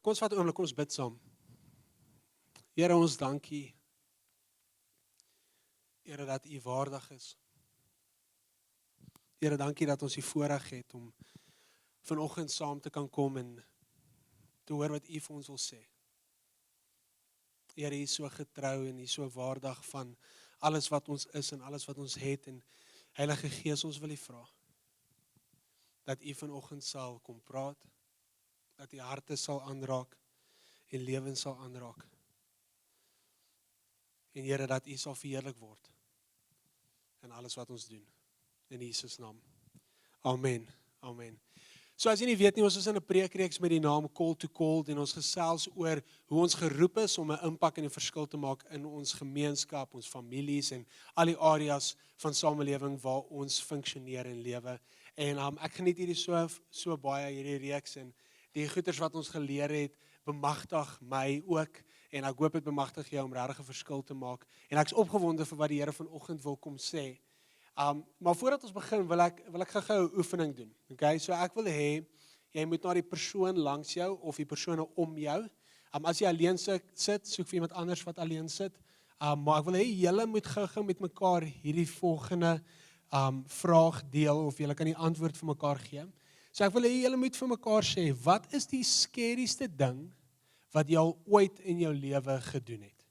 Kom ons vat 'n oomblik, kom ons bid saam. Here, ons dankie. Here, dat U waardig is. Here, dankie dat ons die voorreg het om vanoggend saam te kan kom en te hoor wat U vir ons wil sê. Here, U is so getrou en U is so waardig van alles wat ons is en alles wat ons het. En Heilige Gees, ons wil U vra dat U vanoggend sal kom praat, dat U harte sal aanraak en lewens sal aanraak. En Here, dat U sal verheerlik word in alles wat ons doen. In Jesus naam. Amen. Amen. So as jy nie weet nie, ons is in 'n preekreeks met die naam Call to Called en ons gesels oor hoe ons geroep is om 'n impak en 'n verskil te maak in ons gemeenskap, ons families en al die areas van samelewing waar ons funksioneer en lewe. En ek geniet hierdie so baie hierdie reeks en die goeters wat ons geleer het, bemagtig my ook en ek hoop dit bemagtig jou om regtig 'n verskil te maak. En ek's opgewonde vir wat die Here vanoggend wil kom sê. Maar voordat ons begin, wil ek gou 'n oefening doen. Okay? So ek wil hê jy moet na die persoon langs jou of die persone om jou. As jy alleen sit, soek vir iemand anders wat alleen sit. Maar ek wil hê julle moet gou met mekaar hierdie volgende vraag deel of julle kan die antwoord vir mekaar gee. So ek wil hê julle moet vir mekaar sê, wat is die skerieste ding wat jy al ooit in jou lewe gedoen het?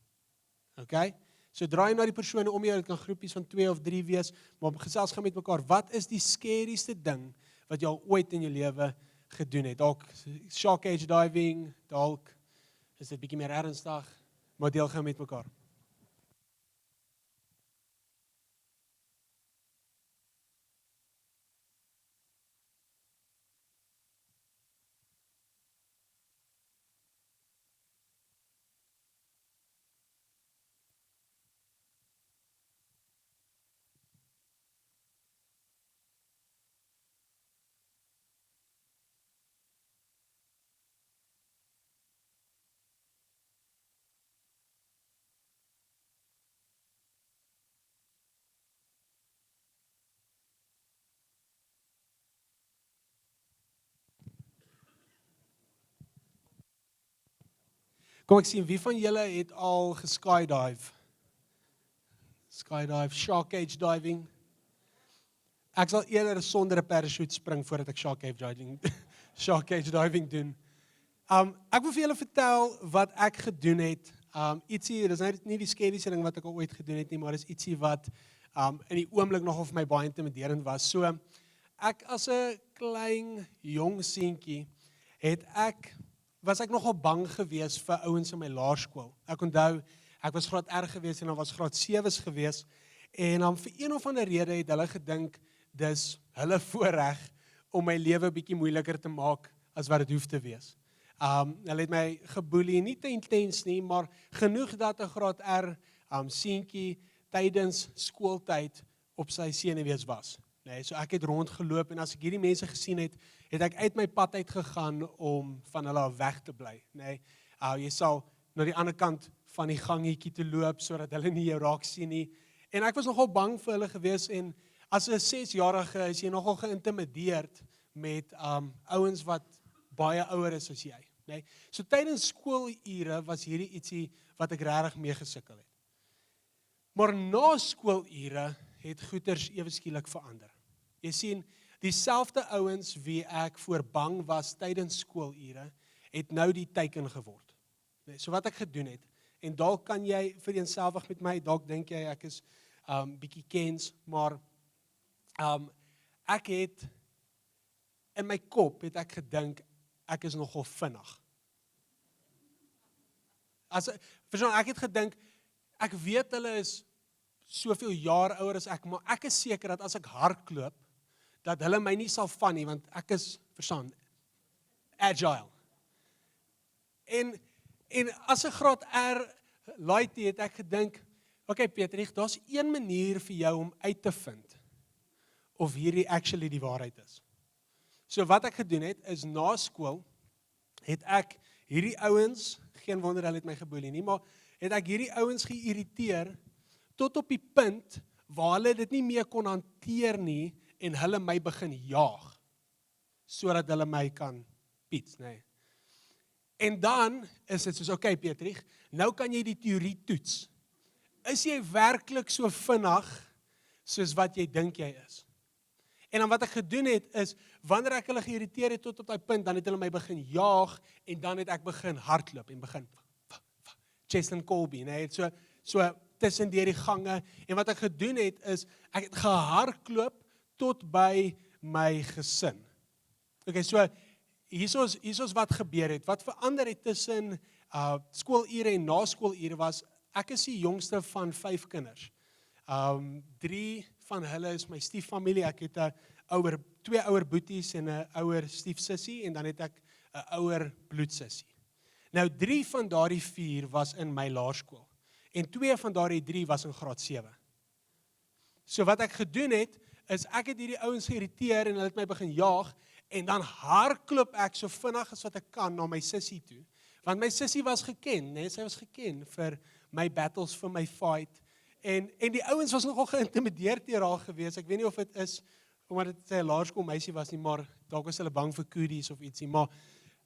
Okay? So draai na die persone om jou, dit kan groepies van 2 of 3 wees, maar gesels gaan met mekaar, wat is die skerieste ding wat jy al ooit in jou lewe gedoen het? Dalk shark cage diving, dalk is dit bietjie meer ernstig, maar deel gaan met mekaar. Kom ek sien, wie van julle het al geskydive? Skydive, shark cage diving. Ek sal eerder sonder 'n parachute spring voordat ek shark cage diving doen. Ek wil vir julle vertel wat ek gedoen het. Ietsie, dis nou nie die scarieste ding wat ek al ooit gedoen het nie, maar dis ietsie wat in die oomblik nogal vir my baie intimiderend was. So, ek as 'n klein jong seentjie was ek nogal bang geweest vir ouens in my laerskool. Ek onthou, ek was graad R geweest en dan was graad 7's geweest en vir een of ander rede het hulle gedink dis hulle voorreg om my lewe bietjie moeiliker te maak as wat dit hoef te wees. Hulle het my geboelie, nie te intens nie, maar genoeg dat 'n graad R seentjie tydens skooltyd op sy senuwees was. Nee, so ek het rondgeloop en as ek hierdie mense gesien het ek uit my pad uitgegaan om van hulle af weg te bly. Nee, jy sal na die ander kant van die gangetjie te loop sodat hulle nie jou raak sien nie. En ek was nogal bang vir hulle gewees en as 'n 6-jarige is jy nogal geïntimideerd met ouens wat baie ouer is as jy. Nee, so tydens skoolure was hierdie ietsie wat ek regtig mee gesukkel het. Maar na skoolure het goeters ewe skielik verander. Jy sien, dieselfde ouens wie ek voor bang was tydens skoolure, het nou die teiken geword. Nee, so wat ek gedoen het, en dalk kan jy vereenselwig met my, dalk dink jy ek is bietjie kens, maar ek het, in my kop het ek gedink, ek is nogal vinnig. Ek het gedink, ek weet hulle is soveel jaar ouer as ek, maar ek is seker dat as ek hardloop, dat hulle my nie sal van nie, want ek is, agile. En as 'n graad R laaitie het ek gedink, okay Pieter, daar's een manier vir jou om uit te vind of hierdie actually die waarheid is. So wat ek gedoen het, is na skool, het ek hierdie ouens, geen wonder hulle het my geboelie nie, maar het ek hierdie ouens geïrriteer, tot op die punt, waar hulle dit nie meer kon hanteer nie, en hulle my begin jaag, sodat hulle my kan piets, nee. En dan is dit soos, okay Petrich, nou kan jy die teorie toets. Is jy werklik so vinnig soos wat jy dink jy is? En dan wat ek gedoen het is, wanneer ek hulle geïrriteer het tot op daai punt, dan het hulle my begin jaag en dan het ek begin hardloop en begin Jason Colby, nee, so tussen deur die gange. En wat ek gedoen het is, ek het gehardloop tot by my gesin. Okay, so hier is wat gebeur het. Wat verander het tussen skoolure en naskoolure was, ek is die jongste van 5 kinders. 3 van hulle is my stieffamilie. Ek het 2 ouer boeties en 'n ouer stiefsussie en dan het ek 'n ouer bloedsussie. Nou 3 van daardie 4 was in my laerskool en 2 van daardie 3 was in graad 7. So wat ek gedoen het, is ek het hierdie ouens geïrriteer en hulle het my begin jaag en dan hardloop ek so vinnig as wat ek kan na my sussie toe. Want my sussie was geken, nee, sy was geken vir my battles, vir my fight. En die ouens was nogal geïntimideerd deur haar gewees. Ek weet nie of dit is omdat dit sy laerskoolmeisie was nie, maar dalk was hulle bang vir koodies of ietsie, maar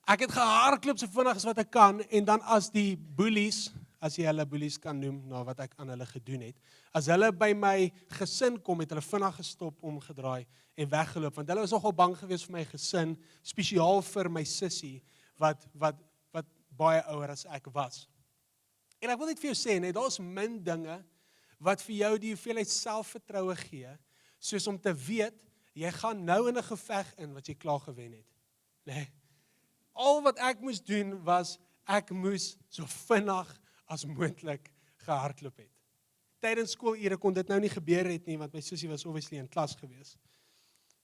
ek het gehardloop so vinnig as wat ek kan en dan as die boelies, as jy hulle boelies kan noem, na wat ek aan hulle gedoen het, as hulle by my gesin kom, het hulle vinnig gestop, omgedraai en weggeloop, want hulle was nogal bang gewees vir my gesin, spesiaal vir my sussie, wat baie ouer as ek was. En ek wil net vir jou sê, nee, daar is min dinge wat vir jou die hoeveelheid selfvertroue gee, soos om te weet, jy gaan nou in 'n geveg in wat jy klaar gewen het. Nee. Al wat ek moes doen was, ek moes so vinnig as moontlik gehardloop het. Tydens skoolure kon dit nou nie gebeur het nie, want my sussie was obviously in klas gewees.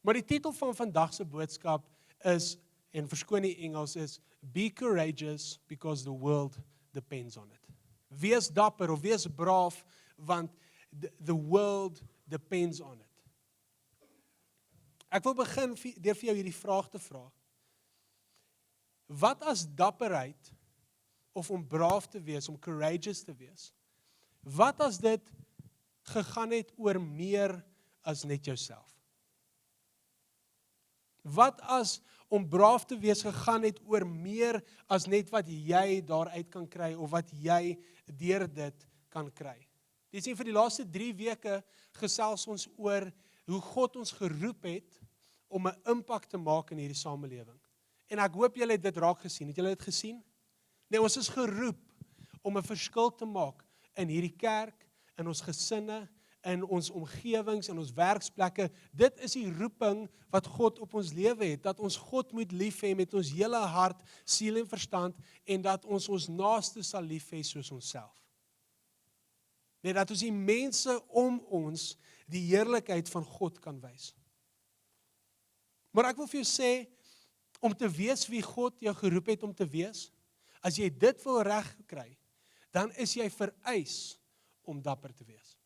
Maar die titel van vandag se boodskap is, en verskoon die Engels, is Be courageous because the world depends on it. Wees dapper of wees braaf, want the world depends on it. Ek wil begin deur vir jou hierdie vraag te vra. Wat as dapperheid, of om braaf te wees, om courageous te wees, wat as dit gegaan het oor meer as net jouself? Wat as om braaf te wees gegaan het oor meer as net wat jy daaruit kan kry, of wat jy deur dit kan kry? Jy sien, vir die laaste 3 weke gesels ons oor hoe God ons geroep het om 'n impak te maak in hierdie samelewing. En ek hoop julle het dit raak gesien. Het julle dit gesien? Nee, ons is geroep om 'n verskil te maak in hierdie kerk, in ons gesinne, in ons omgewings, in ons werksplekke. Dit is die roeping wat God op ons lewe het, dat ons God moet lief hê met ons hele hart, siel en verstand, en dat ons ons naaste sal lief hê soos onsself. Nee, dat ons die mense om ons die heerlikheid van God kan wys. Maar ek wil vir jou sê, om te wees wie God jou geroep het om te wees, as jy dit wil reg kry, dan is jy vereis om dapper te wees.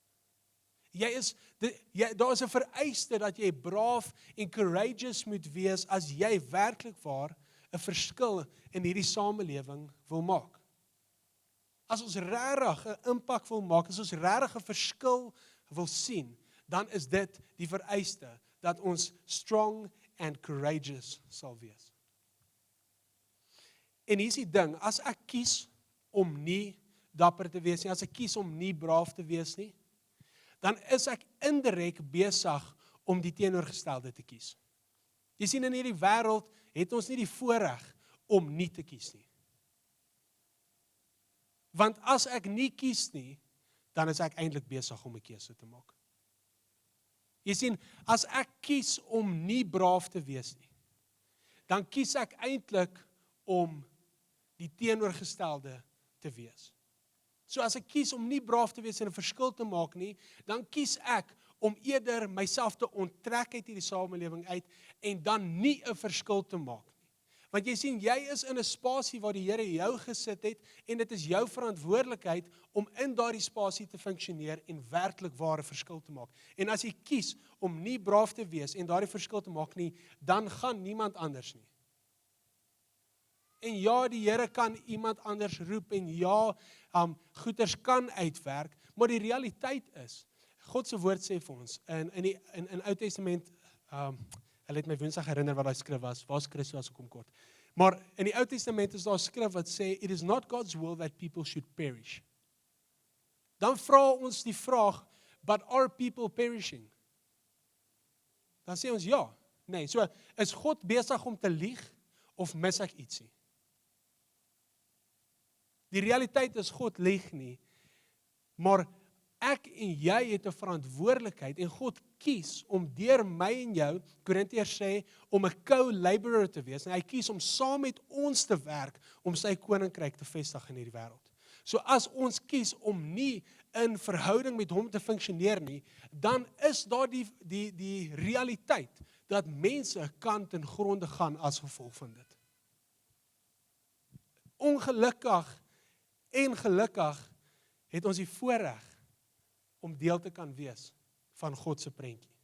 Daar is 'n vereiste dat jy braaf en courageous moet wees as jy werklik waar 'n verskil in hierdie samelewing wil maak. As ons regtig 'n impak wil maak, as ons regtig 'n verskil wil sien, dan is dit die vereiste dat ons strong and courageous sal wees. En hier is die ding, as ek kies om nie dapper te wees nie, as ek kies om nie braaf te wees nie, dan is ek indirek besig om die teenoorgestelde te kies. Jy sien, in hierdie wêreld het ons nie die voorreg om nie te kies nie. Want as ek nie kies nie, dan is ek eintlik besig om 'n keuse te maak. Jy sien, as ek kies om nie braaf te wees nie, dan kies ek eintlik om die teenoorgestelde te wees. So as ek kies om nie braaf te wees en 'n verskil te maak nie, dan kies ek om eerder myself te onttrek uit hierdie samelewing uit en dan nie 'n verskil te maak nie. Want jy sien, jy is in 'n spasie waar die Here jou gesit het en dit is jou verantwoordelikheid om in daardie spasie te funksioneer en werklik ware verskil te maak. En as jy kies om nie braaf te wees en daardie verskil te maak nie, dan gaan niemand anders nie. En ja, die Here kan iemand anders roep en ja, goeders kan uitwerk, maar die realiteit is, God se woord sê vir ons, in Ou Testament, hulle het my Woensdag herinner wat daai skrif was, waar Christus as kom kort. Maar in die Ou Testament is daar 'n skrif wat sê, it is not God's will that people should perish. Dan vra ons die vraag, but are people perishing? Dan sê ons ja. Nee, so is God besig om te lieg of mis ek ietsie? Die realiteit is God lieg nie, maar ek en jy het 'n verantwoordelikheid en God kies om deur my en jou, Korintiërs sê, om 'n co-laborer te wees en hy kies om saam met ons te werk om sy koninkryk te vestig in hierdie wêreld. So as ons kies om nie in verhouding met hom te funksioneer nie, dan is daar die realiteit dat mense kan ten gronde gaan as gevolg van dit. Ongelukkig en gelukkig het ons die voorreg om deel te kan wees van God se prentjie.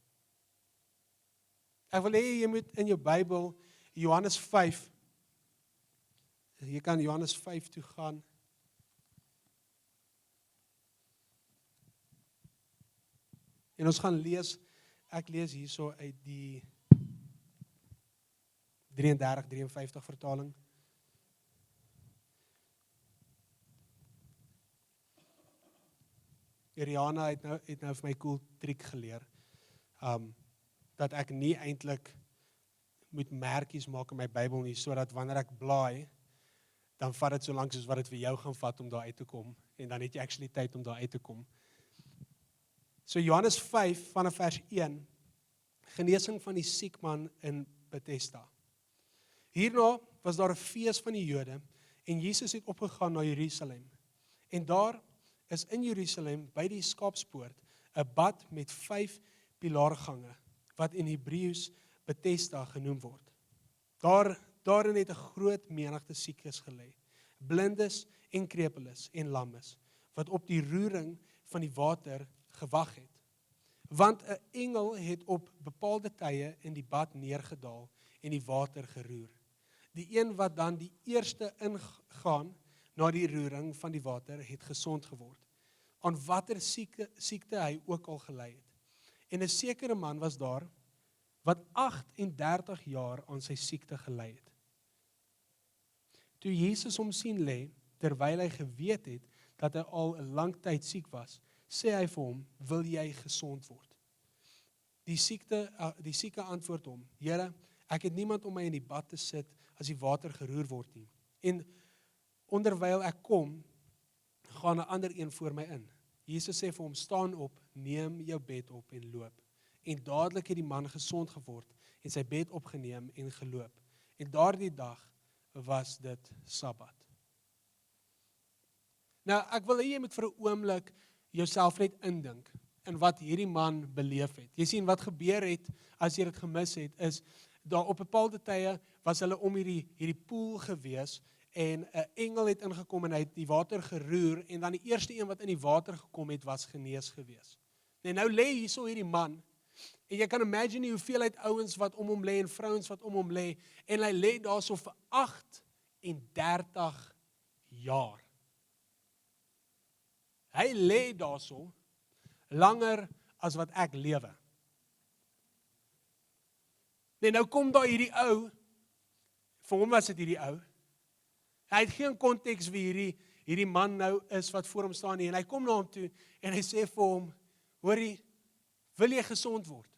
Ek wil hê jy moet in jou Bybel Johannes 5, jy kan Johannes 5 toe gaan. En ons gaan lees, ek lees hierso uit die 33-53 vertaling. Rihanna het nou vir my cool triek geleer, dat ek nie eintlik moet merkies maak in my Bybel nie, sodat wanneer ek blaai, dan vat dit so lank soos wat dit vir jou gaan vat om daar uit te kom, en dan het jy actually tyd om daar uit te kom. So Johannes 5 vanaf vers 1, genesing van die siek man in Bethesda. Hierna was daar 'n fees van die Jode, en Jesus het opgegaan na Jerusalem. En daar is in Jerusalem by die Skaapspoort 'n bad met 5 pilaargange, wat in Hebreëus Bethesda genoem word. Daarin het 'n groot menigte siekes gelê, blindes en krepeles en lammes, wat op die roering van die water gewag het. Want 'n engel het op bepaalde tye in die bad neergedaal en die water geroer. Die een wat dan die eerste ingaan na die roering van die water het gesond geword, aan watter siekte hy ook al gely het. En 'n sekere man was daar, wat 38 jaar aan sy siekte gely het. Toe Jesus hom sien lê, terwyl hy geweet het, dat hy al 'n lang tyd siek was, sê hy vir hom, wil jy gesond word? Die sieke antwoord hom, Here, ek het niemand om my in die bad te sit, as die water geroer word nie. En onderwyl ek kom, gaan 'n ander een voor my in. Jesus sê vir hom, staan op, neem jou bed op en loop. En dadelik het die man gesond geword, en sy bed opgeneem en geloop. En daardie dag was dit Sabbat. Nou, ek wil hê jy moet vir 'n oomblik jouself net indink in wat hierdie man beleef het. Jy sien wat gebeur het, as jy dit gemis het, is daar op bepaalde tye was hulle om hierdie poel gewees, en 'n engel het ingekom en hy het die water geroer, en dan die eerste een wat in die water gekom het, was genees gewees. En nou lê hierso hierdie man, en jy kan imagine die hoeveelheid ouens wat om hom lê, en vrouens wat om hom lê, en hy lê daarso vir 38 jaar. Hy lê daarso langer as wat ek lewe. En nou kom daar hierdie ou, vir hom was dit hierdie ou, hy het geen konteks wie hierdie man nou is wat voor hom staan nie, en hy kom na hom toe, en hy sê vir hom, hoorie, wil jy gesond word?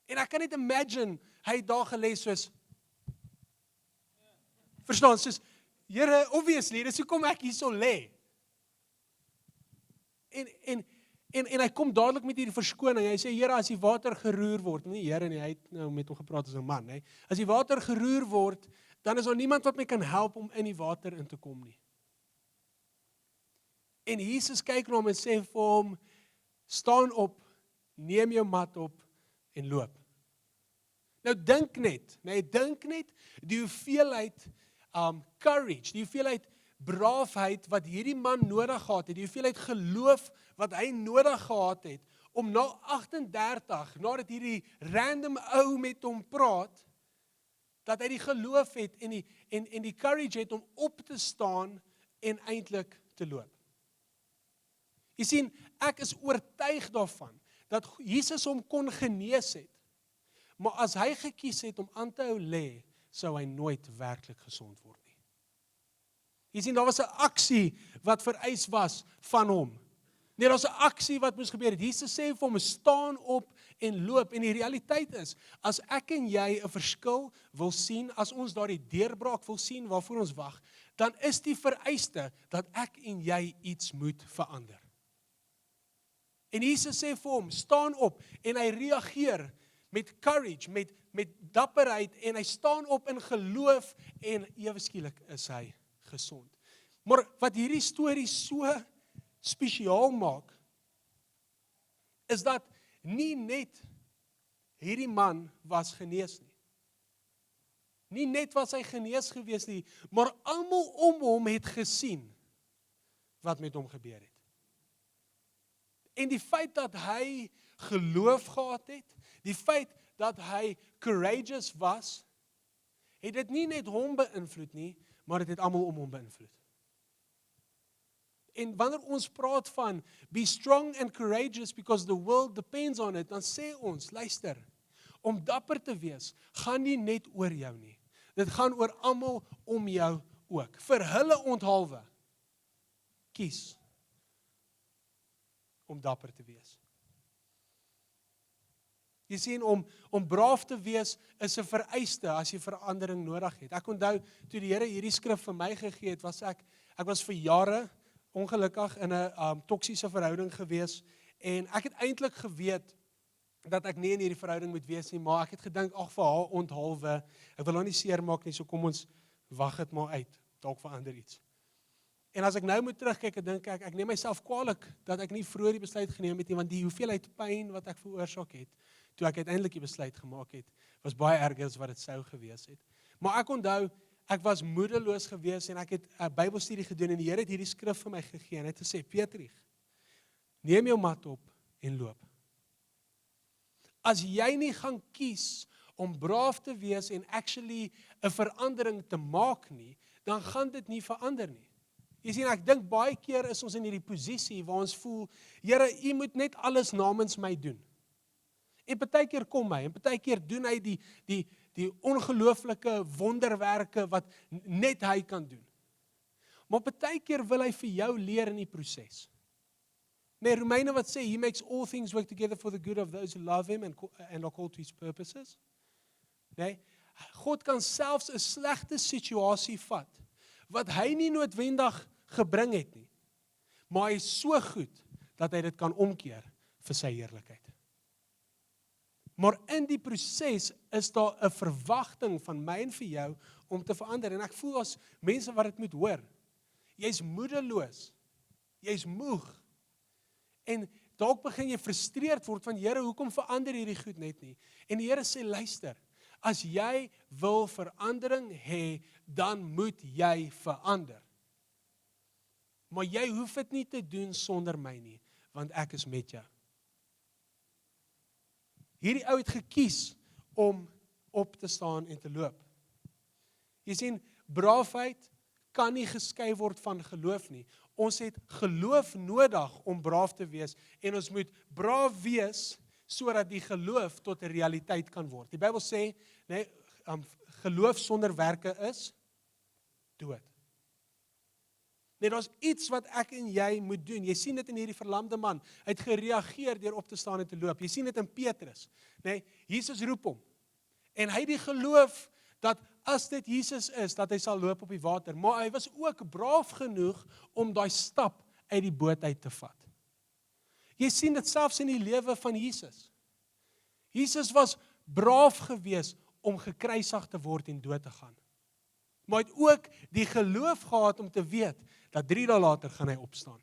En ek kan net imagine, hy het daar gelê soos, verstaan, soos, Here, obviously, dis hoekom ek hierso lê. En hy kom dadelik met hierdie verskoning, hy sê, Here, as die water geroer word, nie Here nie, hy het nou met hom gepraat as 'n man, nee. As die water geroer word, dan is daar niemand wat my kan help om in die water in te kom nie. En Jesus kyk na hom en sê vir hom, staan op, neem jou mat op en loop. Nou dink net die hoeveelheid courage, die hoeveelheid braafheid wat hierdie man nodig gehad het, die hoeveelheid geloof wat hy nodig gehad het, om na 38, nadat hierdie random ou met hom praat, dat hy die geloof het en die courage het om op te staan en eintlik te loop. Jy sien, ek is oortuig daarvan, dat Jesus hom kon genees het, maar as hy gekies het om aan te hou lê, sou hy nooit werklik gesond word nie. Jy sien, daar was 'n aksie wat vereis was van hom. Nee, daar's 'n aksie wat moes gebeur het. Jesus sê vir hom, staan op en loop. En die realiteit is, as ek en jy 'n verskil wil sien, as ons daardie deurbraak wil sien waarvoor ons wag, dan is die vereiste dat ek en jy iets moet verander. En Jesus sê vir hom, staan op, en hy reageer met courage, met dapperheid, en hy staan op in geloof, en ewe skielik is hy gesond. Maar wat hierdie storie so spesiaal maak, is dat nie net hierdie man was genees nie. Nie net was hy genees gewees nie, maar almal om hom het gesien wat met hom gebeur het. En die feit dat hy geloof gehad het, die feit dat hy courageous was, het dit nie net hom beïnvloed nie, maar dit het almal om hom beïnvloed. En wanneer ons praat van be strong and courageous because the world depends on it, dan sê ons, luister, om dapper te wees, gaan nie net oor jou nie. Dit gaan oor almal om jou ook. Vir hulle onthalwe, kies om dapper te wees. Jy sien, om braaf te wees is 'n vereiste as jy verandering nodig het. Ek onthou, toe die Here hierdie skrif vir my gegee het, ek was vir jare ongelukkig in 'n toksiese verhouding gewees, en ek het eintlik geweet dat ek nie in hierdie verhouding moet wees nie, maar ek het gedink, ag, vir haar onthalwe, ek wil haar nie seer maak nie, so kom ons wag dit maar uit, dalk verander iets. En as ek nou moet terugkyk, dink ek neem myself kwaadlik dat ek nie vroeër die besluit geneem het nie, want die hoeveelheid pyn wat ek veroorsaak het, toe ek uiteindelik die besluit gemaak het, was baie erger as wat dit sou gewees het. Maar ek onthou, ek was moedeloos gewees, en ek het 'n Bybelstudie gedoen, en die Here het hierdie skrif vir my gegee, en hy het gesê, Petrich, neem jou mat op en loop. As jy nie gaan kies om braaf te wees en actually 'n verandering te maak nie, dan gaan dit nie verander nie. Jy sien, ek dink baie keer is ons in hierdie posisie waar ons voel, Here, U moet net alles namens my doen. En partykeer kom hy, en partykeer doen hy die ongelooflike wonderwerke wat net hy kan doen. Maar partykeer wil hy vir jou leer in die proses. Nee, Romeine wat sê, He makes all things work together for the good of those who love Him and are called to His purposes. Nee, God kan selfs 'n slegte situasie vat, wat hy nie noodwendig gebring het nie, maar hy is so goed, dat hy dit kan omkeer vir sy heerlikheid. Maar in die proses is daar 'n verwagting van my en vir jou om te verander. En ek voel as mense wat dit moet hoor. Jy's moedeloos. Jy's moeg. En dalk begin jy frustreerd word van, Here, hoekom verander hierdie goed net nie? En die Here sê, luister, as jy wil verandering hê, dan moet jy verander. Maar jy hoef dit nie te doen sonder my nie, want ek is met jou. Hierdie ou het gekies om op te staan en te loop. Jy sien, braafheid kan nie geskei word van geloof nie. Ons het geloof nodig om braaf te wees, en ons moet braaf wees sodat die geloof tot 'n realiteit kan word. Die Bybel sê, nee, geloof sonder werke is dood. Nee, daar's iets wat ek en jy moet doen. Jy sien dit in hierdie verlamde man. Hy het gereageer deur op te staan en te loop. Jy sien dit in Petrus. Nee, Jesus roep hom. En hy het die geloof dat as dit Jesus is, dat hy sal loop op die water. Maar hy was ook braaf genoeg om daai stap uit die boot uit te vat. Jy sien dit selfs in die lewe van Jesus. Jesus was braaf gewees om gekruisig te word en dood te gaan. Maar hy het ook die geloof gehad om te weet dat 3 dae later gaan hy opstaan.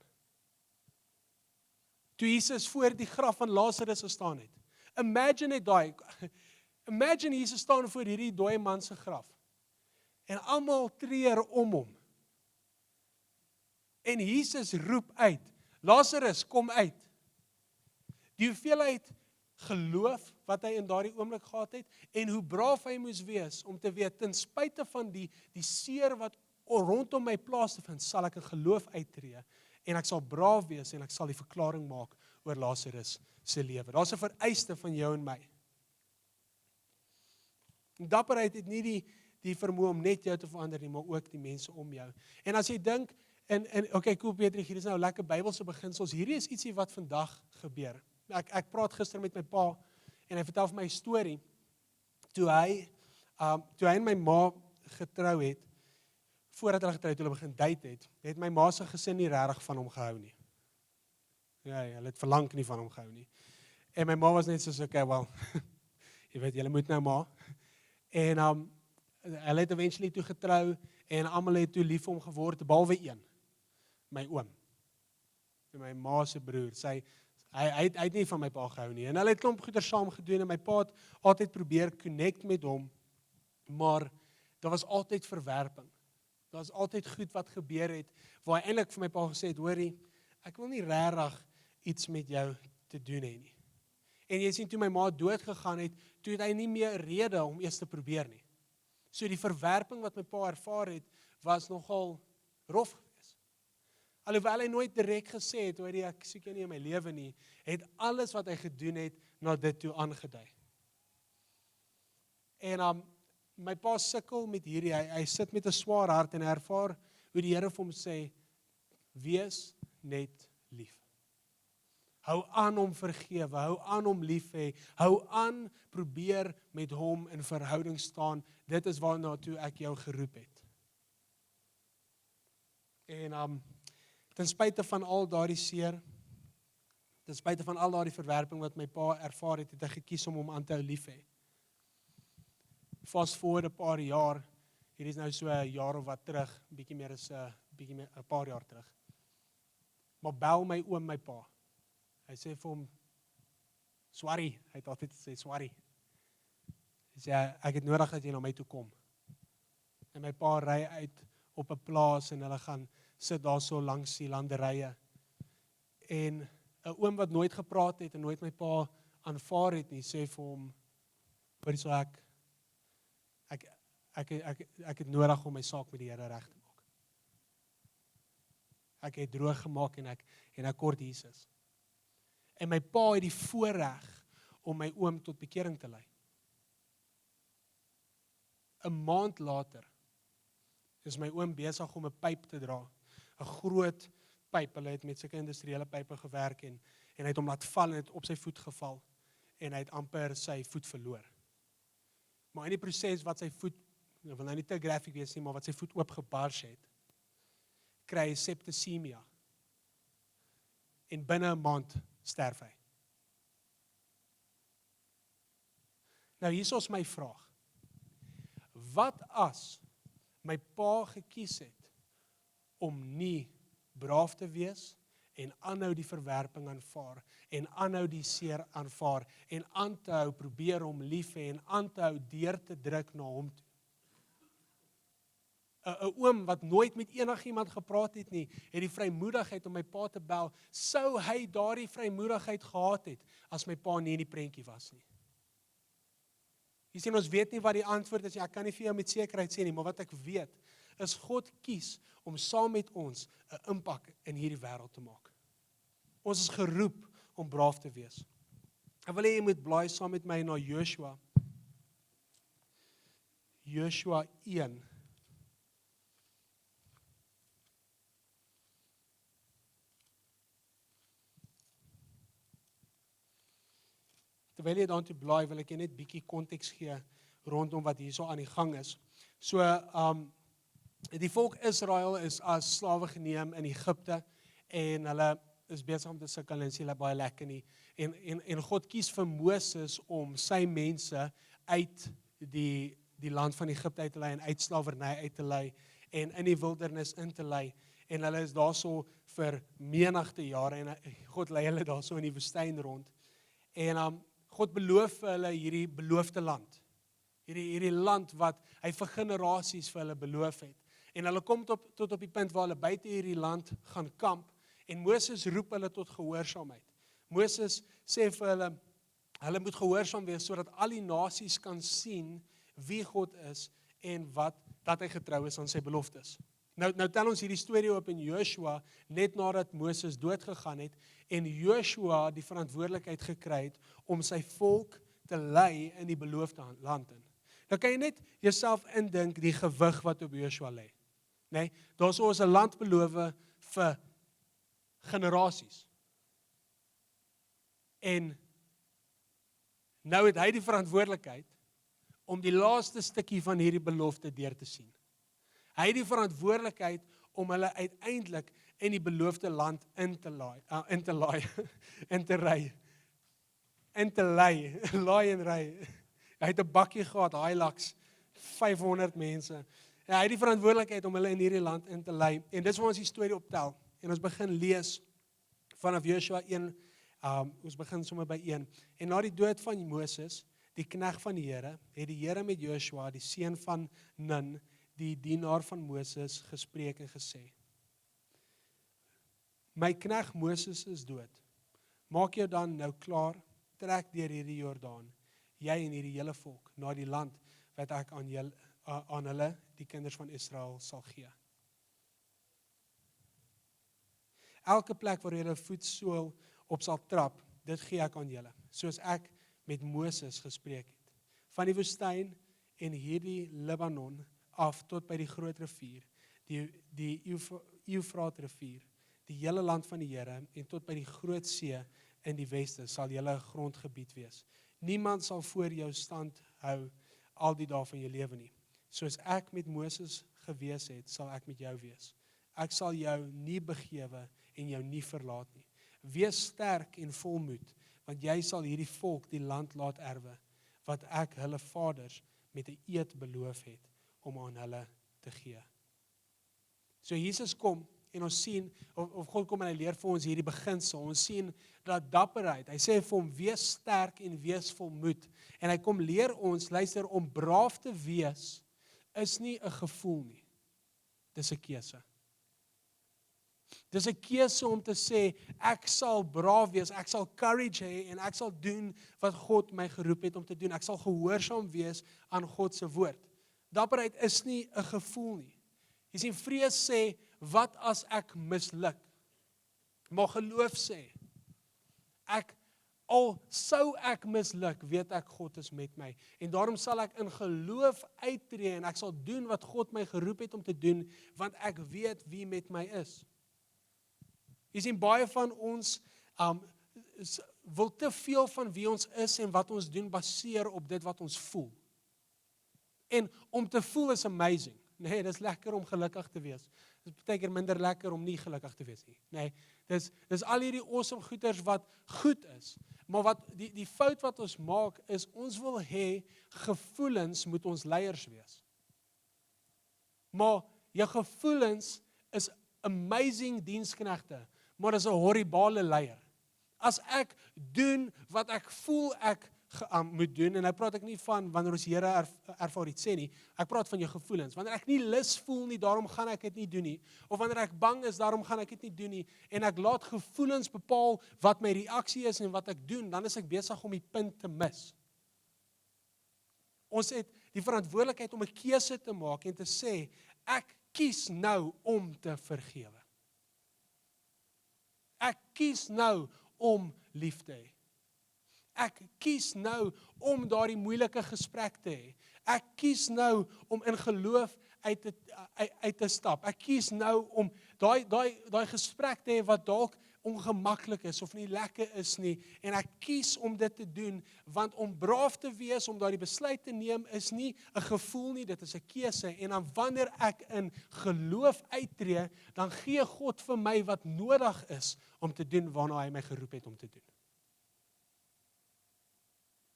Toe Jesus voor die graf van Lazarus gestaan het. Imagine Jesus staan voor hierdie dooie man se graf. En almal treur om hom. En Jesus roep uit, Lazarus, kom uit. Die hoeveelheid geloof wat hy in daardie oomblik gehad het, en hoe braaf hy moes wees om te weet, ten spyte van die seer wat rondom my plaas te vind, sal ek in geloof uittreë, en ek sal braaf wees, en ek sal die verklaring maak oor Lazarus se lewe. Daar's 'n vereiste van jou en my. Dapperheid het nie die vermoë om net jou te verander nie, maar ook die mense om jou. En as jy dink, okay, cool Patrick, hier is nou lekker Bybelse beginsels, hierdie is ietsie wat vandag gebeur. Ek praat gister met my pa, en hy vertel vir my 'n storie, toe hy en my ma getrou het, voordat hulle getrou het, toe hulle begin date het my ma se gesin nie regtig van hom gehou nie. Ja, hulle het verlang nie van hom gehou nie. En my ma was net soos, okay, well, jy weet, julle moet nou maar. En hulle het eventually toe getrou, en almal het toe lief vir hom geword, behalwe een, my oom. En my ma se broer, hy het nie van my pa gehou nie, en hulle het klomp goeie saam gedoen, en my pa het altyd probeer connect met hom, maar daar was altyd verwerping. Daar was altyd goed wat gebeur het, waar hy eintlik vir my pa gesê het, hoorie, ek wil nie regtig iets met jou te doen hê nie. En jy sien, toe my ma dood gegaan het, toe het hy nie meer rede om eers te probeer nie. So die verwerping wat my pa ervaar het, was nogal rof geweest. Alhoewel hy nooit direk gesê het, hoorie, ek soek jou nie in my lewe nie, het alles wat hy gedoen het, na dit toe aangedui. En my pa sukkel met hierdie, hy sit met 'n swaar hart, en hy ervaar hoe die Here vir hom sê, wees net lief. Hou aan om vergewe, hou aan om lief hê, hou aan probeer met hom in verhouding staan, dit is waarna toe ek jou geroep het. En ten spyte van al daardie seer, ten spyte van al daardie verwerping wat my pa ervaar het, het hy gekies om hom aan te hou lief hê. Fast forward 'n paar jaar, hier is nou so 'n jaar of wat terug, bietjie meer as 'n paar jaar terug. Maar bel my oom my pa. Hy sê vir hom, sorry, hy het altyd gesê, sorry. Hy sê, ek het nodig dat jy na my toe kom. En my pa ry uit op 'n plaas, en hulle gaan sit daar so langs die landerye. En 'n oom wat nooit gepraat het, en nooit my pa aanvaar het nie, sê vir hom, hoorie so ek het nodig om my saak met die Here reg te maak. Ek het droog gemaak, en ek kort Jesus. En my pa het die voorreg om my oom tot bekering te lei. 'n maand later is my oom besig om 'n pyp te dra. 'n Groot pyp, hulle het met sulke industriële pype gewerk, en hy het hom laat val, en het op sy voet geval, en hy het amper sy voet verloor. Maar in die proses wat sy voet, ek wil nou nie te graphic wees nie, maar wat sy voet oopgebars het, kry hy septisemia. En binne 'n maand sterf hy. Nou hier is my vraag. Wat as my pa gekies het om nie braaf te wees, en aanhou die verwerping aanvaar, en aanhou die seer aanvaar, en aan te hou probeer om lief hê, en aan te hou deur te druk na hom toe? 'n oom wat nooit met enigiemand gepraat het nie, het die vrymoedigheid om my pa te bel, sou hy daardie vrymoedigheid gehad het, as my pa nie in die prentjie was nie. Jy sien, ons weet nie wat die antwoord is, ek kan nie vir jou met sekerheid sê nie, maar wat ek weet, is God kies om saam met ons 'n impak in hierdie wêreld te maak. Ons is geroep om braaf te wees. Ek wil hê jy moet blaai saam met my na Joshua 1. Terwyl jy daartoe blaai, wil ek jy net bietjie konteks gee rondom wat hierso aan die gang is. So, die volk Israel is as slawe geneem in Egipte, en hulle is besig om te sukkel, en sê hulle baie lekker nie. En God kies vir Moses om sy mense uit die land van Egipte uit te lei, en uit slawerny uit te lei, en in die wildernis in te lei. En hulle is daarso vir menigte jare, en God lei hulle daarso in die woestyn rond. En God beloof vir hulle hierdie beloofde land. Hierdie land wat hy vir generasies vir hulle beloof het. En hulle kom tot op die punt waar hulle buite hierdie land gaan kamp, en Moses roep hulle tot gehoorsaamheid. Moses sê vir hulle moet gehoorsaam wees, sodat al die nasies kan sien wie God is, en dat hy getrou is aan sy beloftes. Nou tel ons hierdie storie op in Joshua, net nadat Moses doodgegaan het, en Joshua die verantwoordelikheid gekry het, om sy volk te lei in die beloofde land in. Dan kan jy net jouself indink die gewig wat op Joshua lê. Nee, daar sou ons 'n land beloof vir generasies. En nou het hy die verantwoordelikheid om die laaste stukkie van hierdie belofte deur te sien. Hy het die verantwoordelikheid om hulle uiteindelik in die beloofde land in te lei, laai en ry. Hy het 'n bakkie gehad, Hilux, 500 mense. En hy het die verantwoordelikheid om hulle in hierdie land in te lei. En dis waar ons die storie optel. En ons begin lees vanaf Joshua 1, ons begin sommer by 1. En na die dood van Moses, die knegt van die Here, het die Here met Joshua, die seun van Nun, die dienaar van Moses, gespreek en gesê: My knegt Moses is dood. Maak jou dan nou klaar, trek deur hierdie Jordaan, jy en hierdie hele volk, na die land wat ek aan hulle, die kinders van Israel, sal gee. Elke plek waar julle voetsool op sal trap, dit gee ek aan julle, soos ek met Moses gespreek het. Van die woestyn en hierdie Libanon af tot by die groot rivier, die Eufraat rivier, die hele land van die Here en tot by die groot see in die weste sal julle grondgebied wees. Niemand sal voor jou stand hou al die dae van jou lewe nie. Soos ek met Moses gewees het, sal ek met jou wees. Ek sal jou nie begewe en jou nie verlaat nie. Wees sterk en volmoed, want jy sal hierdie volk die land laat erwe, wat ek hulle vaders met 'n eed beloof het om aan hulle te gee. So Jesus kom en ons sien, of God kom en hy leer vir ons hierdie beginsel. Ons sien dat dapperheid, hy sê vir hom, wees sterk en wees volmoed. En hy kom leer ons, luister, om braaf te wees, is nie 'n gevoel nie. Dis 'n keuse. Dis 'n keuse om te sê, ek sal braaf wees, ek sal courage hê en ek sal doen wat God my geroep het om te doen. Ek sal gehoorsaam wees aan God se woord. Dapperheid is nie 'n gevoel nie. Jy sien, vrees sê, wat as ek misluk? Maar geloof sê, al sou ek misluk, weet ek God is met my. En daarom sal ek in geloof uittreë en ek sal doen wat God my geroep het om te doen, want ek weet wie met my is. Jy sien, baie van ons wil te veel van wie ons is en wat ons doen baseer op dit wat ons voel. En om te voel is amazing. Nee, dis lekker om gelukkig te wees. Dis baie keer minder lekker om nie gelukkig te wees nie. Nee, dis al hierdie awesome goeders wat goed is. Maar wat die fout wat ons maak is, ons wil hê gevoelens moet ons leiers wees. Maar jou gevoelens is amazing diensknegte, maar dis 'n horribale leier. As ek doen wat ek voel ek moet doen, en nou praat ek nie van wanneer ons Here ervaar iets sê nie, ek praat van jou gevoelens. Wanneer ek nie lus voel nie, daarom gaan ek dit nie doen nie. Of wanneer ek bang is, daarom gaan ek dit nie doen nie. En ek laat gevoelens bepaal wat my reaksie is en wat ek doen, dan is ek besig om die punt te mis. Ons het die verantwoordelikheid om 'n keuse te maak en te sê, ek kies nou om te vergewe. Ek kies nou om lief te hê. Ek kies nou om daardie moeilike gesprek te hê. Ek kies nou om in geloof uit te stap. Ek kies nou om daai gesprek te hê wat dalk ongemaklik is of nie lekker is nie, en ek kies om dit te doen, want om braaf te wees, om daardie besluit te neem, is nie 'n gevoel nie, dit is 'n keuse. En dan wanneer ek in geloof uittreë, dan gee God vir my wat nodig is om te doen waarna hy my geroep het om te doen.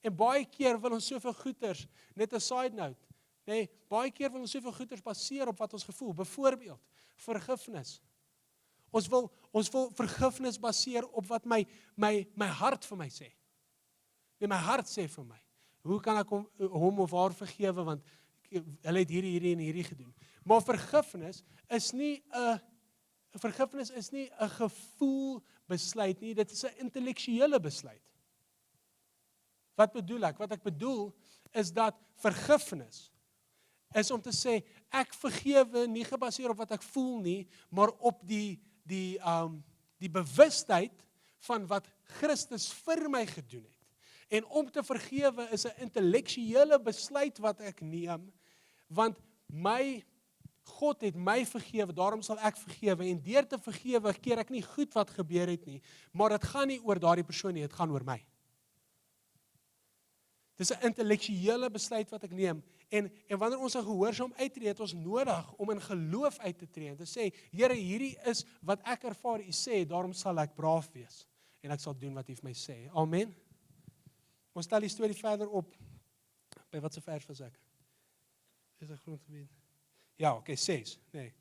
En baie keer wil ons soveel goeders, net 'n side note, nee, baie keer wil ons soveel goeders baseer op wat ons gevoel. Byvoorbeeld, vergifnis. Ons wil vergifnis baseer op wat my hart vir my sê. Nee, my hart sê vir my, hoe kan ek hom of haar vergewe, want hulle het hierdie en hierdie gedoen. Maar vergifnis is nie 'n gevoel besluit nie, dit is 'n intellektuele besluit. Wat bedoel ek? Wat ek bedoel is dat vergifnis is om te sê, ek vergewe nie gebaseer op wat ek voel nie, maar op die bewustheid van wat Christus vir my gedoen het. En om te vergewe is 'n intellektuele besluit wat ek neem, want God het my vergewe, daarom sal ek vergewe, en deur te vergewe keer ek nie goed wat gebeur het nie, maar dit gaan nie oor daardie persoon nie, dit gaan oor my. Dis 'n intellektuele besluit wat ek neem, en wanneer ons in gehoorsaam uittree, het ons nodig om in geloof uit te tree, en te sê, Here, hierdie is wat ek ervaar, U sê, daarom sal ek braaf wees, en ek sal doen wat U vir my sê. Amen. Ons stel die storie verder op, by watse vers was ek? Is 'n grondgebied. Ja, okay, 6, nee.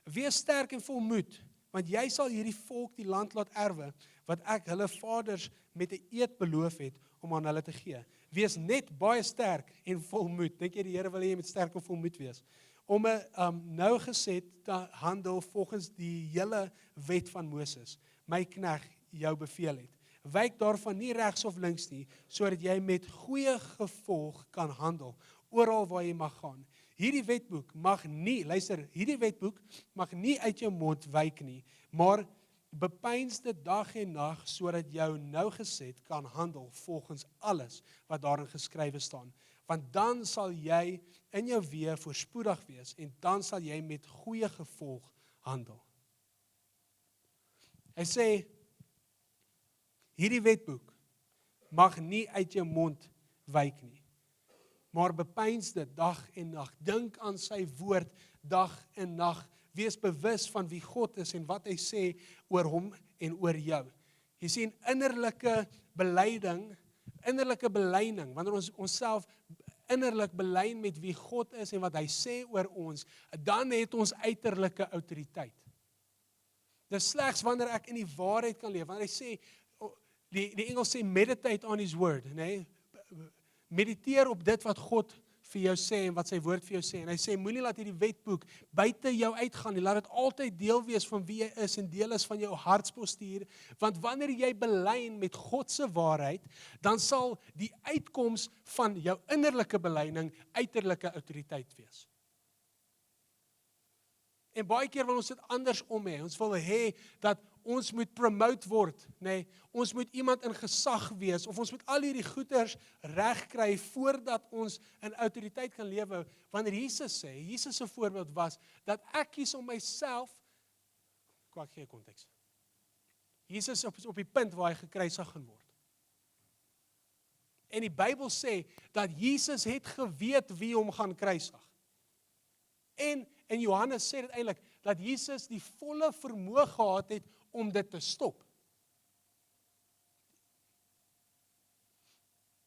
Wees sterk en vol moed, want jy sal hierdie volk die land laat erwe, wat ek hulle vaders met 'n eed beloof het, om aan hulle te gee. Wees net baie sterk en vol moed. Dink jy die Here wil hê jy moet sterk en vol moed wees? Om 'n nougeset te handel volgens die hele wet van Moses, my knegt jou beveel het. Wyk daarvan nie regs of links nie, sodat jy met goeie gevolg kan handel, oral waar jy mag gaan. Hierdie wetboek mag nie, luister, hierdie wetboek mag nie uit jou mond wyk nie, maar bepeins dit dag en nag, sodat jou nougeset kan handel volgens alles wat daarin geskrywe staan. Want dan sal jy in jou weë voorspoedig wees, en dan sal jy met goeie gevolg handel. Hy sê, hierdie wetboek mag nie uit jou mond wyk nie, maar bepeins dit dag en nag. Dink aan sy woord dag en nag. Wees bewus van wie God is en wat hy sê oor hom en oor jou. Jy sien innerlike belyning, wanneer ons onsself innerlik belyn met wie God is en wat hy sê oor ons, dan het ons uiterlike autoriteit. Dis slegs wanneer ek in die waarheid kan leef, wanneer hy sê, die Engels sê meditate on his word, nee? Mediteer op dit wat God vir jou sê en wat sy woord vir jou sê. En hy sê, moenie laat hierdie wetboek buite jou uitgaan nie. Laat dit altyd deel wees van wie jy is en deel is van jou hartspostuur. Want wanneer jy belyn met God se waarheid, dan sal die uitkoms van jou innerlike belyning uiterlike autoriteit wees. En baie keer wil ons dit andersom hê. Ons wil hê dat ons moet promote word, nee, ons moet iemand in gesag wees, of ons moet al hierdie goeders reg kry voordat ons in autoriteit kan lewe. Wanneer Jesus sê, Jesus se voorbeeld was dat ek kies om myself, ek gee 'n konteks. Jesus op die punt waar hy gekruisig gaan word. En die Bybel sê dat Jesus het geweet wie hom gaan kruisig. En Johannes sê dit eintlik dat Jesus die volle vermoë gehad het om dit te stop.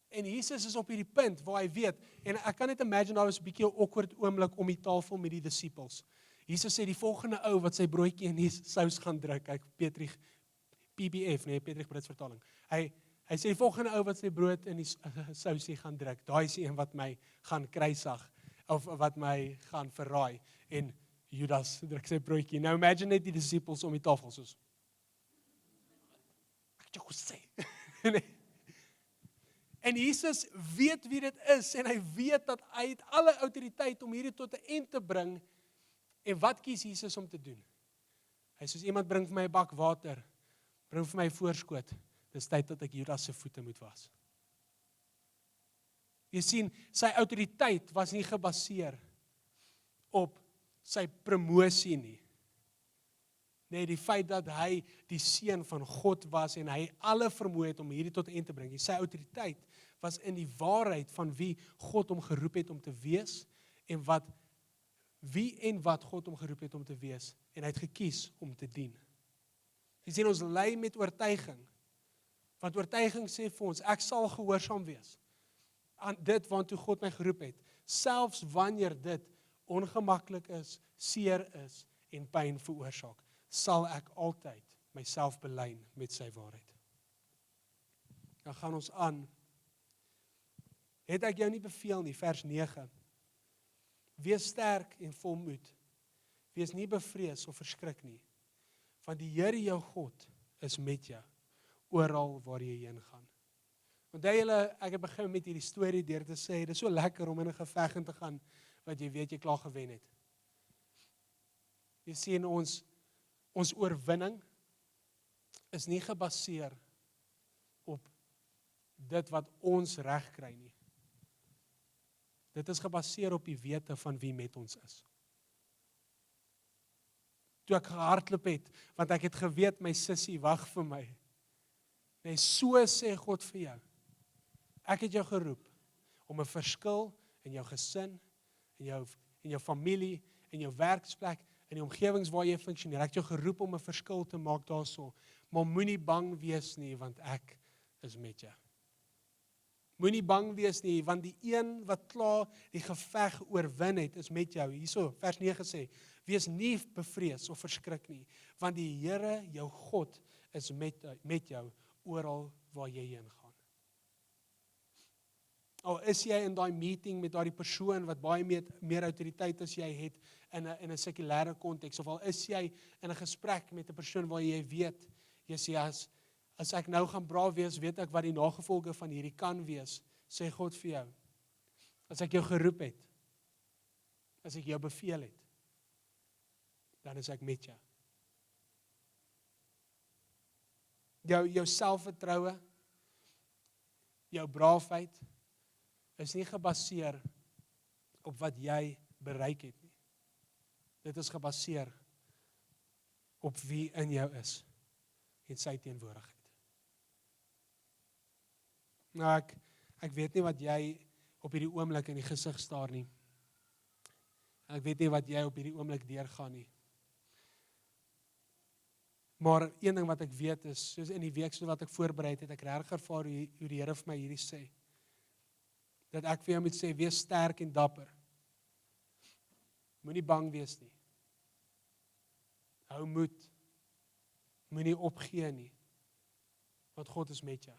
En Jesus is op hierdie punt waar hy weet, en ek kan net imagine, daar was 'n bietjie 'n awkward oomblik om die tafel met die disippels. Jesus sê die volgende ou wat sy broodjie in die sous gaan druk, kyk Petrich, PBF, nee, Petrich Brits vertaling. Hy sê die volgende ou wat sy brood in die sousie gaan druk, daai is die een wat my gaan kruisig, of wat my gaan verraai, en Judas druk sy broodjie. Nou imagine net die disippels om die tafel soos, ek het jou gesê. Nee. En Jesus weet wie dit is, en hy weet dat hy het alle autoriteit om hierdie tot 'n eind te bring. En wat kies Jesus om te doen? Hy sê, iemand bring vir my 'n bak water, bring vir my 'n voorskoot, dis tyd dat ek Judas se voete moet was. Jy sien, sy autoriteit was nie gebaseer op sy promosie nie. Nee, die feit dat hy die seun van God was en hy alle vermoë het om hierdie tot 'n eind te bring. Sy autoriteit was in die waarheid van wie God hom geroep het om te wees en wat God hom geroep het om te wees, en hy het gekies om te dien. Jy sien, ons lei met oortuiging, want oortuiging sê vir ons, ek sal gehoorsaam wees aan dit waartoe God my geroep het, selfs wanneer dit ongemaklik is, seer is en pyn veroorsaak, sal ek altyd myself belyn met sy waarheid. Dan gaan ons aan. Het ek jou nie beveel nie, vers 9. Wees sterk en vol moed. Wees nie bevrees of verskrik nie, want die Here jou God is met jou, oral waar jy heen gaan. Onthou julle, ek het begin met hierdie storie deur te sê, dit is so lekker om in 'n geveg in te gaan, wat jy weet jy klaar gewen het. Jy sien, ons oorwinning is nie gebaseer op dit wat ons reg kry nie. Dit is gebaseer op die wete van wie met ons is. Toe ek gehardloop het, want ek het geweet my sussie wag vir my. Nee, so sê God vir jou. Ek het jou geroep om 'n verskil in jou gesin, in jou familie, in jou werksplek, in die omgewings waar jy funksioneer. Ek het jou geroep om 'n verskil te maak daarso. Maar moenie bang wees nie, want ek is met jou. Moenie bang wees nie, want die een wat klaar die geveg oorwin het, is met jou. Hierso, vers 9 sê, wees nie bevrees of verskrik nie, want die Here, jou God, is met jou oral waar jy heen gaan. Al is jy in daai meeting met daardie persoon wat baie meer autoriteit as jy het in 'n sekulêre konteks, of al is jy in 'n gesprek met 'n persoon waar jy weet, jy sê as ek nou gaan braaf wees, weet ek wat die nagevolge van hierdie kan wees, sê God vir jou. As ek jou geroep het, as ek jou beveel het, dan is ek met jou. Jou selfvertroue, jou braafheid, is nie gebaseer op wat jy bereik het nie. Dit is gebaseer op wie in jou is en sy teenwoordigheid. Nou ek weet nie wat jy op hierdie oomblik in die gesig staar nie. Ek weet nie wat jy op hierdie oomblik deurgaan nie. Maar een ding wat ek weet is, soos in die week so wat ek voorberei het, ek regtig ervaar hoe die Here vir my hierdie sê. Dat ek vir jou moet sê, wees sterk en dapper. Moenie bang wees nie. Hou moed. Moenie opgee nie. Want God is met jou.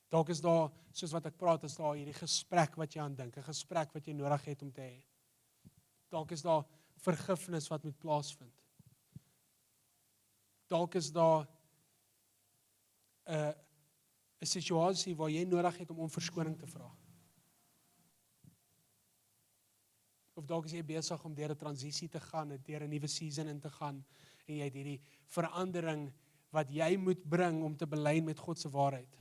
Dalk is daar, soos wat ek praat, is daar hierdie gesprek wat jy aan dink, 'n gesprek wat jy nodig het om te hê. Dalk is daar vergifnis wat moet plaasvind. Dalk is daar 'n situasie waar jy nodig het om verskoning te vra. Of dalk is jy besig om deur 'n transisie te gaan, deur 'n nuwe season in te gaan, en jy het hierdie verandering wat jy moet bring om te belyn met God se waarheid.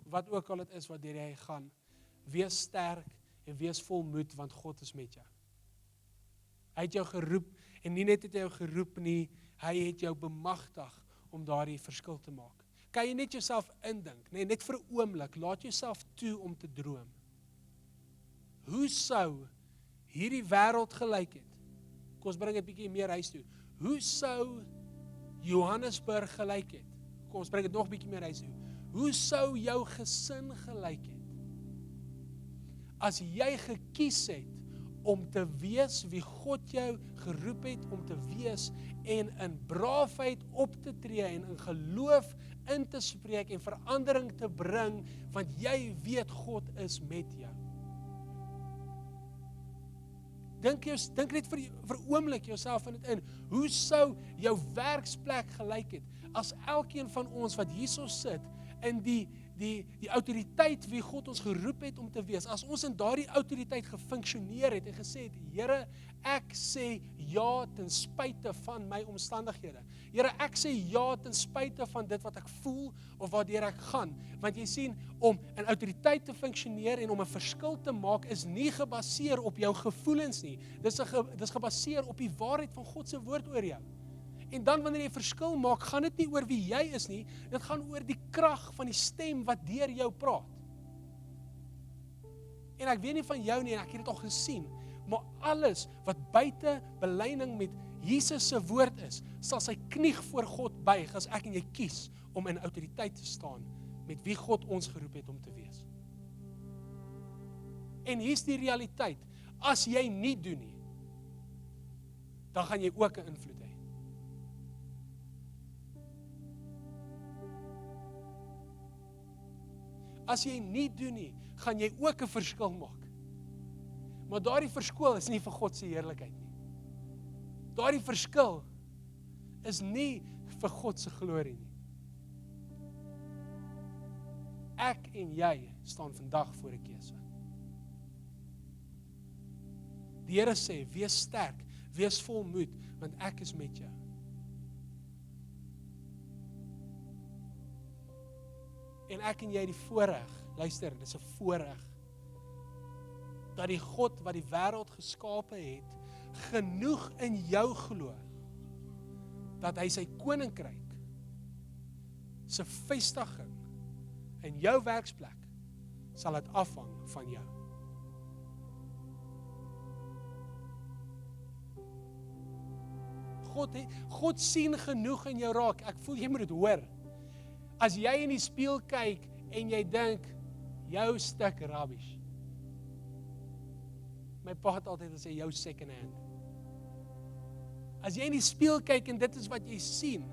Wat ook al dit is wat deur jy gaan, wees sterk en wees vol moed, want God is met jou. Hy het jou geroep, en nie net het hy jou geroep nie, hy het jou bemagtig om daardie verskil te maak. Kan jy net jouself indink, nee, net vir 'n oomblik, laat jouself toe om te droom. Hoe sou hierdie wêreld gelyk het? Kom ons bring dit 'n bietjie meer huis toe. Hoe sou Johannesburg gelyk het? Kom ons bring dit nog 'n bietjie meer huis toe. Hoe sou jou gesin gelyk het? As jy gekies het om te wees wie God jou geroep het om te wees, en in braafheid op te tree en in geloof in te spreek en verandering te bring, want jy weet God is met jou. Dink net vir 'n oomblik jouself in dit in. Hoe sou jou werksplek gelyk het as elkeen van ons wat hierso sit in die autoriteit wie God ons geroep het om te wees, as ons in daardie autoriteit gefunksioneer het en gesê het, Here, ek sê ja ten spyte van my omstandighede. Here, ek sê ja ten spyte van dit wat ek voel of waardeur ek gaan. Want jy sien, om in autoriteit te funksioneer en om 'n verskil te maak is nie gebaseer op jou gevoelens nie. Dis gebaseer op die waarheid van God se woord oor jou. En dan wanneer jy verskil maak, gaan dit nie oor wie jy is nie, dit gaan oor die krag van die stem wat deur jou praat. En ek weet nie van jou nie, en ek het dit al gesien, maar alles wat buite belyning met Jesus se woord is, sal sy knie voor God buig as ek en jy kies om in autoriteit te staan met wie God ons geroep het om te wees. En hier's die realiteit, as jy nie doen nie, dan gaan jy ook 'n invloed hê. As jy nie doen nie, gaan jy ook 'n verskil maak. Maar daardie verskil is nie vir God se heerlikheid nie. Daardie verskil is nie vir God se glorie nie. Ek en jy staan vandag voor 'n keuse. Die Here sê, wees sterk, wees vol moed, want ek is met jou. En ek en jy die voorreg, luister, dis 'n voorreg, dat die God wat die wêreld geskape het, genoeg in jou glo, dat hy sy koninkryk, sy vestiging, in jou werksplek, sal dit afhang van jou. God sien genoeg in jou raak. Ek voel jy moet dit hoor. As jy in die spieël kyk en jy dink, jou stuk rubbish. My pa het altyd gesê, jou second hand. As jy in die spieël kyk en dit is wat jy sien,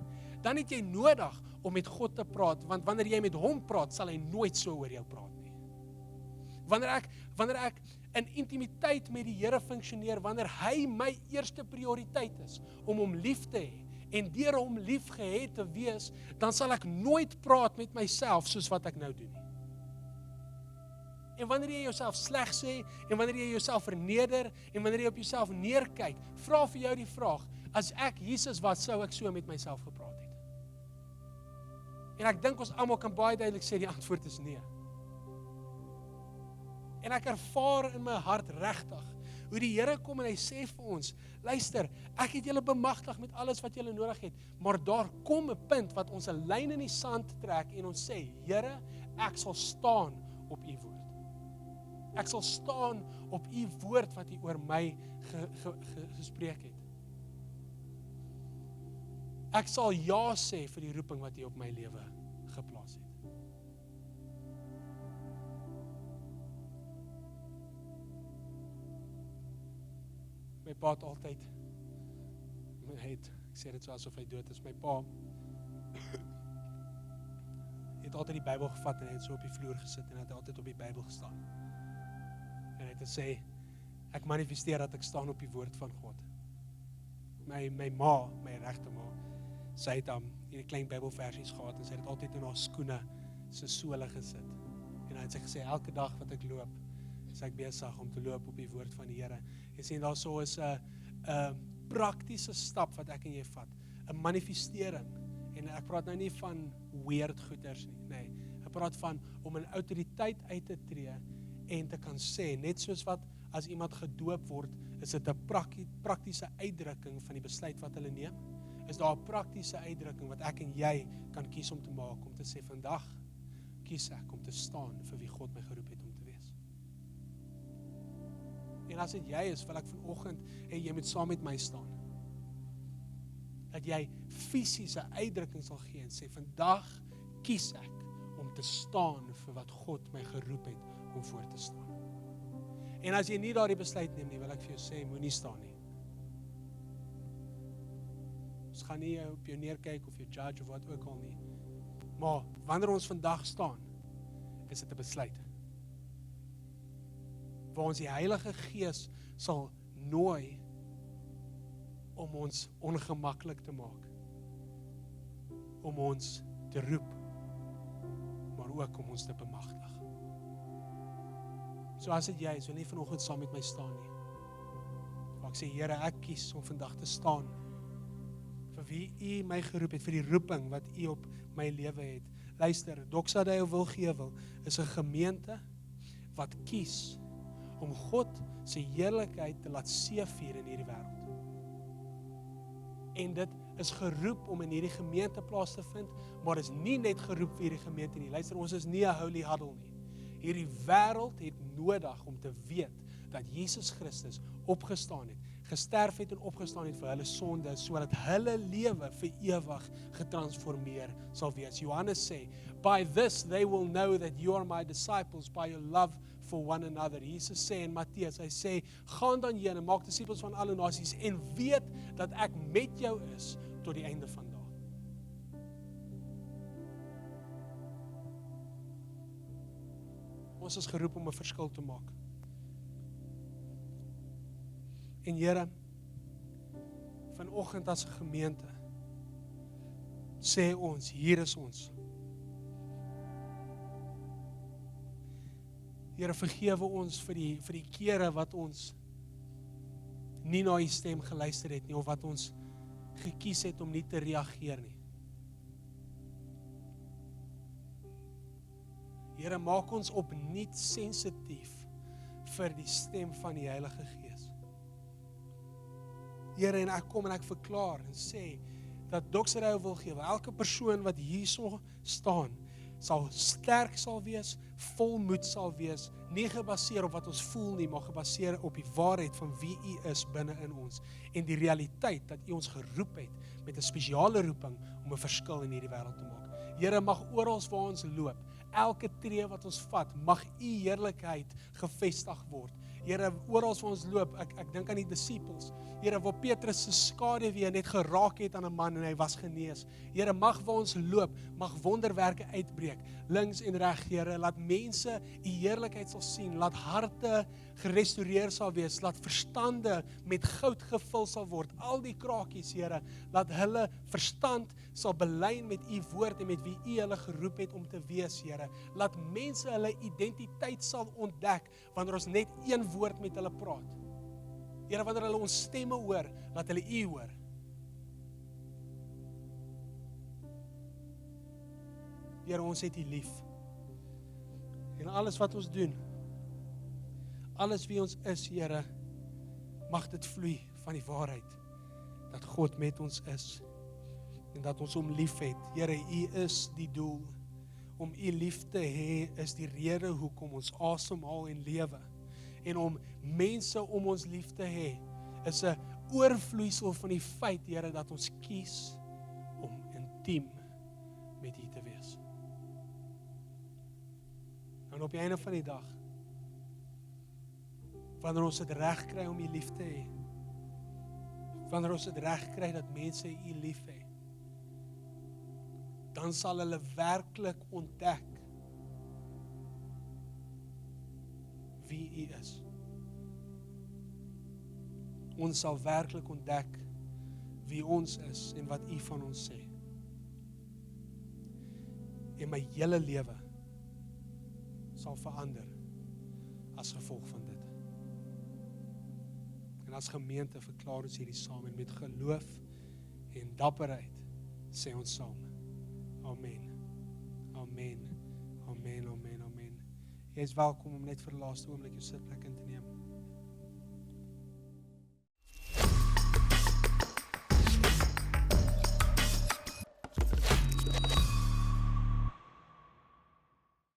dan het jy nodig om met God te praat, want wanneer jy met hom praat, sal hy nooit so oor jou praat nie. Wanneer ek in intimiteit met die Here funksioneer, wanneer hy my eerste prioriteit is, om hom lief te hê, en deur hom lief gehet te wees, dan sal ek nooit praat met myself soos wat ek nou doen nie. En wanneer jy jouself sleg sê, en wanneer jy jouself verneder, en wanneer jy op jouself neerkyk, vra vir jou die vraag, as ek Jesus was, sou ek so met myself gepraat het? En ek dink ons almal kan baie duidelik sê, die antwoord is nee. En ek ervaar in my hart regtig, hoe die Here kom en hy sê vir ons, luister, ek het julle bemagtig met alles wat julle nodig het, maar daar kom 'n punt wat ons 'n lyn in die sand trek en ons sê, Here, ek sal staan op u woord. Ek sal staan op u woord wat u oor my gespreek het. Ek sal ja sê vir die roeping wat u op my lewe geplaas het. My pa het altyd, ek sê dit so asof hy dood is, my pa het altyd die Bybel gevat en hy het so op die vloer gesit en hy het altyd op die Bybel gestaan. En hy het gesê, ek manifesteer dat ek staan op die woord van God. My ma, my regte ma, sy het hierdie klein Bybelversies gehad en sy het altyd in haar skoene se sole gesit. En hy het sy gesê, elke dag wat ek loop, is ek besig om te loop op die woord van die Here. Jy sien, daar so is 'n praktiese stap wat ek en jy vat, 'n manifestering. En ek praat nou nie van weird goeders nie, nee. Ek praat van om in autoriteit uit te tree en te kan sê, net soos wat as iemand gedoop word, is dit 'n praktiese uitdrukking van die besluit wat hulle neem. Is daar 'n praktiese uitdrukking wat ek en jy kan kies om te maak, om te sê, vandag kies ek om te staan vir wie God my geroep het om te wees. En as dit jy is, wil ek vanoggend en jy moet saam met my staan. Dat jy fisiese uitdrukking sal gee en sê, vandag kies ek om te staan vir wat God my geroep het om voor te staan. En as jy nie daardie besluit neem nie, wil ek vir jou sê, moenie staan nie. Ons gaan nie op jou neerkyk of jou judge of wat ook al nie. Maar wanneer ons vandag staan, is dit 'n besluit. Waar ons die Heilige Gees sal nooi om ons ongemaklik te maak. Om ons te roep, maar ook om ons te bemagtig. So as dit jy is, wil nie vanoggend saam met my staan nie. Maar ek sê, Here, ek kies om vandag te staan vir wie u my geroep het, vir die roeping wat u op my lewe het. Luister, Doxa Deo Wilgewel is 'n gemeente wat kies om God se heerlikheid te laat seëvier in hierdie wêreld. En dit is geroep om in hierdie gemeente plaas te vind, maar is nie net geroep vir hierdie gemeente nie. Luister, ons is nie 'n holy huddle nie. Hierdie wêreld het nodig om te weet dat Jesus Christus opgestaan het, gesterf het en opgestaan het vir hulle sonde, sodat hulle lewe vir ewig getransformeer sal wees. Johannes sê, by this they will know that you are my disciples, by your love for one another. Jesus sê in Matteus, hy sê, gaan dan heen en maak disippels van alle nasies en weet dat ek met jou is tot die einde van dae. Ons is geroep om 'n verskil te maak. En Here, vanoggend as 'n gemeente, sê ons, hier is ons. Here, vergewe ons vir die kere wat ons nie na u stem geluister het nie, of wat ons gekies het om nie te reageer nie. Here, maak ons opnuut sensitief vir die stem van die Heilige Gees. Here, en ek kom en ek verklaar en sê, dat Doxery wil gee, elke persoon wat hierso staan, sal sterk sal wees, vol moed sal wees, nie gebaseer op wat ons voel nie, maar gebaseer op die waarheid van wie U is binne in ons, en die realiteit dat U ons geroep het, met 'n spesiale roeping, om 'n verskil in hierdie wêreld te maak. Here, mag oral waar ons loop, elke tree wat ons vat, mag U heerlikheid gevestig word. Here, oral waar ons loop, ek dink aan die disippels, Here, waar Petrus se skaduwee net geraak het aan 'n man en hy was genees. Here, mag waar ons loop, mag wonderwerke uitbreek, links en reg, Here, laat mense U heerlikheid sal sien, laat harte gerestoreer sal wees, laat verstande met goud gevul sal word, al die krakies, Here, laat hulle verstand sal belyn met U woord en met wie U hulle geroep het om te wees, Here. Laat mense hulle identiteit sal ontdek, wanneer ons net een woord met hulle praat. Here, wanneer hulle ons stemme hoor, laat hulle U hoor. Here, ons het U lief. En alles wat ons doen, alles wie ons is, Here, mag dit vloei van die waarheid, dat God met ons is, en dat ons hom lief het. Here, U is die doel. Om U lief te hê, is die rede hoekom ons asemhaal en lewe. En om mense om ons lief te hê, is 'n oorvloeisel van die feit, Here, dat ons kies om intiem met U te wees. En op die einde van die dag, wanneer ons dit reg kry om U lief te hê, wanneer ons dit reg kry dat mense U lief hê, dan sal hulle werklik ontdek wie U is. Ons sal werklik ontdek wie ons is en wat U van ons sê. En my hele lewe sal verander as gevolg van dit. En as gemeente verklaar ons hierdie saam en met geloof en dapperheid sê ons saam. Amen. Amen. Amen. Amen. Amen. Jy is welkom om net vir die laaste oomblik jou sitplek in te neem.